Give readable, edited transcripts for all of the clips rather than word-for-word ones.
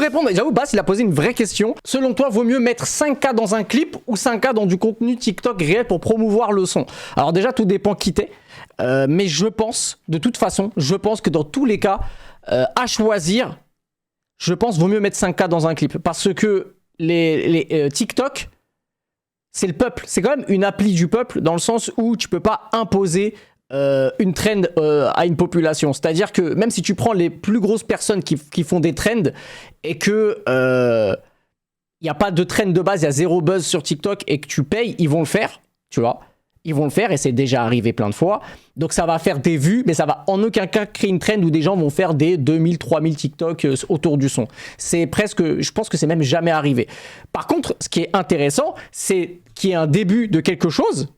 répondre, j'avoue, Bass, il a posé une vraie question. Selon toi, vaut mieux mettre 5K dans un clip ou 5K dans du contenu TikTok réel pour promouvoir le son? Alors déjà, tout dépend qui t'es. Mais je pense, de toute façon, je pense que dans tous les cas, à choisir, je pense vaut mieux mettre 5K dans un clip. Parce que les TikTok, c'est le peuple. C'est quand même une appli du peuple dans le sens où tu peux pas imposer une trend à une population. C'est-à-dire que même si tu prends les plus grosses personnes qui font des trends et que il n'y a pas de trend de base, il y a zéro buzz sur TikTok et que tu payes, ils vont le faire, tu vois. Ils vont le faire et c'est déjà arrivé plein de fois. Donc ça va faire des vues, mais ça va en aucun cas créer une trend où des gens vont faire des 2000, 3000 TikTok autour du son. C'est presque, je pense que c'est même jamais arrivé. Par contre, ce qui est intéressant, c'est qu'il y ait un début de quelque chose,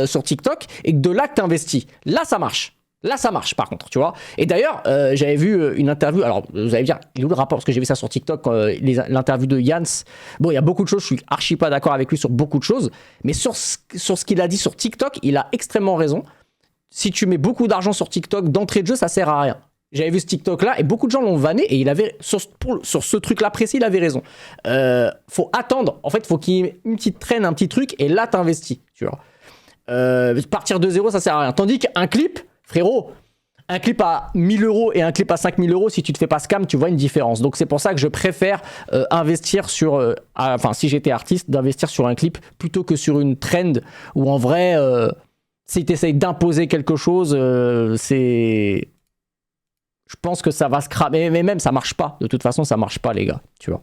sur TikTok et que de là que tu investis. Là, ça marche. Là, ça marche, par contre, tu vois. Et d'ailleurs, j'avais vu une interview. Alors, vous allez me dire, il est où le rapport? Parce que j'ai vu ça sur TikTok, l'interview de Yans. Bon, il y a beaucoup de choses, je suis archi pas d'accord avec lui sur beaucoup de choses. Mais sur ce qu'il a dit sur TikTok, il a extrêmement raison. Si tu mets beaucoup d'argent sur TikTok, d'entrée de jeu, ça sert à rien. J'avais vu ce TikTok-là et beaucoup de gens l'ont vanné et il avait, sur ce truc-là précis, il avait raison. Faut attendre. En fait, faut qu'il y ait une petite traîne, un petit truc et là, t'investis, tu vois. Partir de zéro, ça sert à rien. Tandis qu'un clip, frérot, un clip à 1000 € et un clip à 5000 €, si tu te fais pas scam, tu vois une différence. Donc c'est pour ça que je préfère investir sur, si j'étais artiste, d'investir sur un clip plutôt que sur une trend où en vrai, si tu essayes d'imposer quelque chose, je pense que ça va se cramer, mais même ça marche pas. De toute façon, ça marche pas, les gars, tu vois.